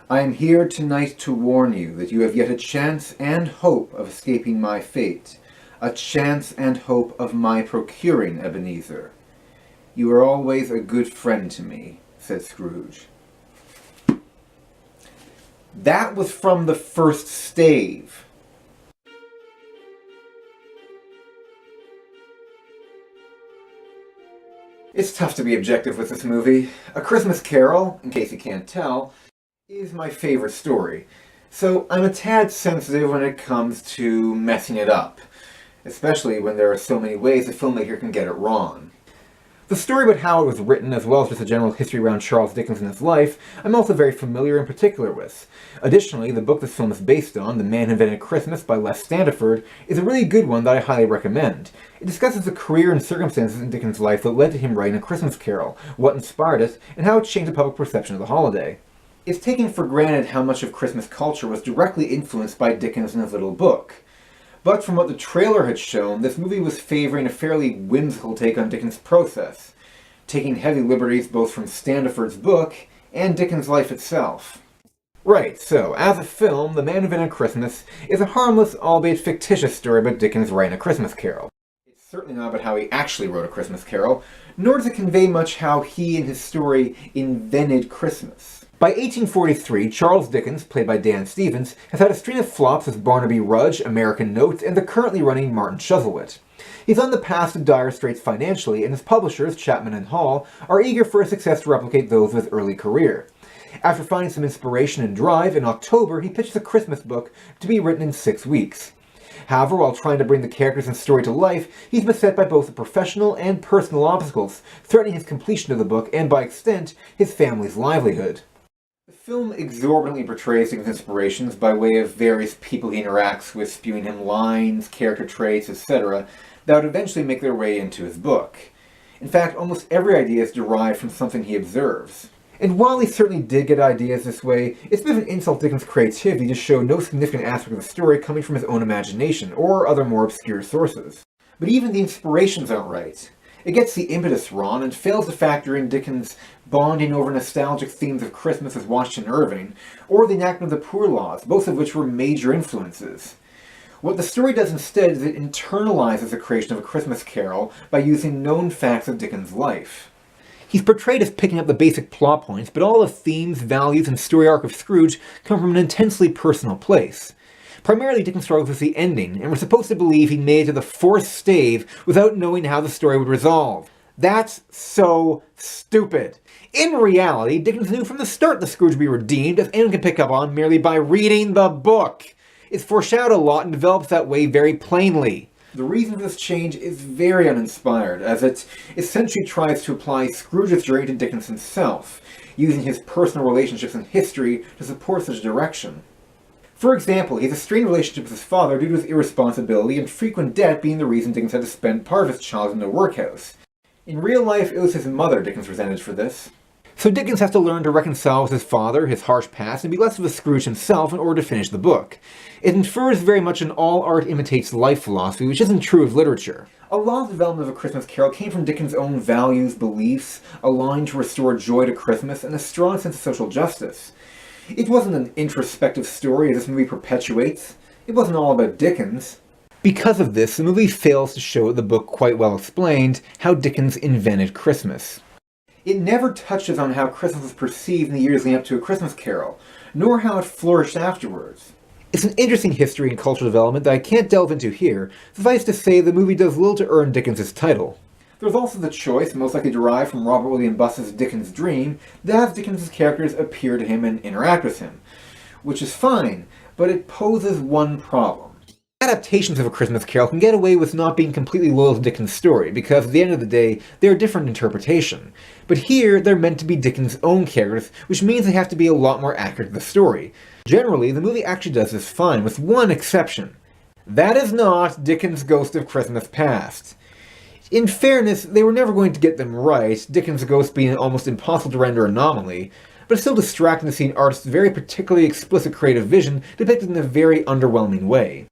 I am here tonight to warn you that you have yet a chance and hope of escaping my fate, a chance and hope of my procuring Ebenezer. You are always a good friend to me, said Scrooge. That was from the first stave. It's tough to be objective with this movie. A Christmas Carol, in case you can't tell, is my favorite story. So I'm a tad sensitive when it comes to messing it up, especially when there are so many ways a filmmaker can get it wrong. The story about how it was written, as well as just the general history around Charles Dickens and his life, I'm also very familiar and particular with. Additionally, the book this film is based on, The Man Who Invented Christmas by Les Standiford, is a really good one that I highly recommend. It discusses the career and circumstances in Dickens' life that led to him writing A Christmas Carol, what inspired it, and how it changed the public perception of the holiday. It's taken for granted how much of Christmas culture was directly influenced by Dickens and his little book. But from what the trailer had shown, this movie was favoring a fairly whimsical take on Dickens' process, taking heavy liberties both from Standiford's book and Dickens' life itself. Right, so, as a film, The Man Who Invented Christmas is a harmless, albeit fictitious story about Dickens writing A Christmas Carol. It's certainly not about how he actually wrote A Christmas Carol, nor does it convey much how he and his story invented Christmas. By 1843, Charles Dickens, played by Dan Stevens, has had a string of flops with Barnaby Rudge, American Notes, and the currently running Martin Chuzzlewit. He's on the path to dire straits financially, and his publishers, Chapman and Hall, are eager for a success to replicate those of his early career. After finding some inspiration and drive, in October he pitches a Christmas book to be written in 6 weeks. However, while trying to bring the characters and story to life, he's beset by both the professional and personal obstacles, threatening his completion of the book and, by extent, his family's livelihood. The film exorbitantly portrays Dickens' inspirations by way of various people he interacts with, spewing him lines, character traits, etc., that would eventually make their way into his book. In fact, almost every idea is derived from something he observes. And while he certainly did get ideas this way, it's a bit of an insult to Dickens' creativity to show no significant aspect of the story coming from his own imagination, or other more obscure sources. But even the inspirations aren't right. It gets the impetus wrong and fails to factor in Dickens' bonding over nostalgic themes of Christmas with Washington Irving, or the enactment of the Poor Laws, both of which were major influences. What the story does instead is it internalizes the creation of A Christmas Carol by using known facts of Dickens' life. He's portrayed as picking up the basic plot points, but all the themes, values, and story arc of Scrooge come from an intensely personal place. Primarily, Dickens struggles with the ending, and we're supposed to believe he made it to the fourth stave without knowing how the story would resolve. That's so stupid. In reality, Dickens knew from the start that Scrooge would be redeemed, as anyone can pick up on merely by reading the book. It's foreshadowed a lot and develops that way very plainly. The reason for this change is very uninspired, as it essentially tries to apply Scrooge's journey to Dickens himself, using his personal relationships and history to support such direction. For example, he has a strained relationship with his father due to his irresponsibility and frequent debt being the reason Dickens had to spend part of his childhood in a workhouse. In real life, it was his mother Dickens resented for this. So Dickens has to learn to reconcile with his father, his harsh past, and be less of a Scrooge himself in order to finish the book. It infers very much an all art imitates life philosophy, which isn't true of literature. A lot of the development of A Christmas Carol came from Dickens' own values, beliefs, a line to restore joy to Christmas, and a strong sense of social justice. It wasn't an introspective story as this movie perpetuates. It wasn't all about Dickens. Because of this, the movie fails to show the book quite well explained how Dickens invented Christmas. It never touches on how Christmas was perceived in the years leading up to A Christmas Carol, nor how it flourished afterwards. It's an interesting history and cultural development that I can't delve into here. Suffice to say, the movie does little to earn Dickens' title. There's also the choice, most likely derived from Robert William Buss's Dickens' Dream, that has Dickens' characters appear to him and interact with him. Which is fine, but it poses one problem. Adaptations of A Christmas Carol can get away with not being completely loyal to Dickens' story, because at the end of the day, they're a different interpretation. But here, they're meant to be Dickens' own characters, which means they have to be a lot more accurate to the story. Generally, the movie actually does this fine, with one exception. That is not Dickens' Ghost of Christmas Past. In fairness, they were never going to get them right, Dickens' ghost being an almost impossible to render anomaly, but it's still distracting to see an artist's very particularly explicit creative vision depicted in a very underwhelming way.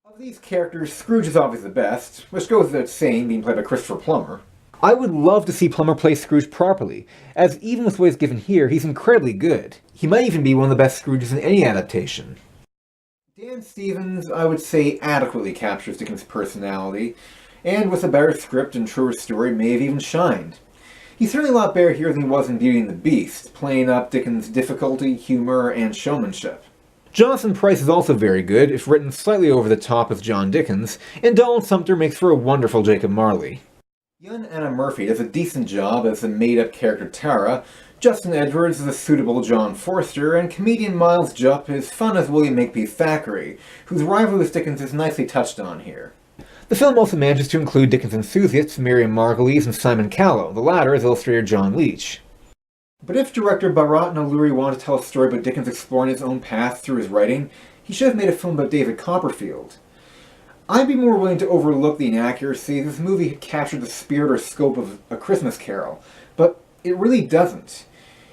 Of these characters, Scrooge is obviously the best, which goes without saying, being played by Christopher Plummer. I would love to see Plummer play Scrooge properly, as even with what he's given here, he's incredibly good. He might even be one of the best Scrooges in any adaptation. Dan Stevens, I would say, adequately captures Dickens' personality, and with a better script and truer story may have even shined. He's certainly a lot better here than he was in Beauty and the Beast, playing up Dickens' difficulty, humor, and showmanship. Jonathan Pryce is also very good, if written slightly over the top as John Dickens, and Donald Sumter makes for a wonderful Jacob Marley. Young Anna Murphy does a decent job as the made-up character Tara, Justin Edwards is a suitable John Forster, and comedian Miles Jupp is fun as William Makepeace Thackeray, whose rivalry with Dickens is nicely touched on here. The film also manages to include Dickens enthusiasts Miriam Margolyes and Simon Callow, the latter as illustrator John Leach. But if director Bharat Nalluri wanted to tell a story about Dickens exploring his own path through his writing, he should have made a film about David Copperfield. I'd be more willing to overlook the inaccuracy if this movie had captured the spirit or scope of A Christmas Carol, but it really doesn't.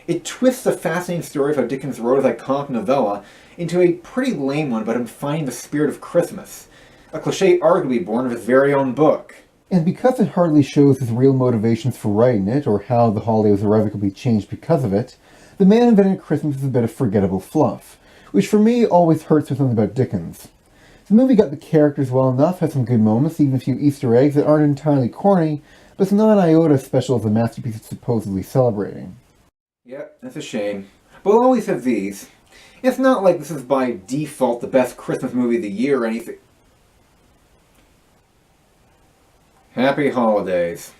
It twists a fascinating story of how Dickens wrote his iconic novella into a pretty lame one about him finding the spirit of Christmas, a cliché arguably born of his very own book. And because it hardly shows his real motivations for writing it, or how the holiday was irrevocably changed because of it, The Man Invented Christmas is a bit of forgettable fluff, which for me always hurts with something about Dickens. The movie got the characters well enough, has some good moments, even a few Easter eggs that aren't entirely corny, but it's not an iota as special as the masterpiece it's supposedly celebrating. Yep, that's a shame. But we'll always have these. It's not like this is by default the best Christmas movie of the year or anything. Happy holidays.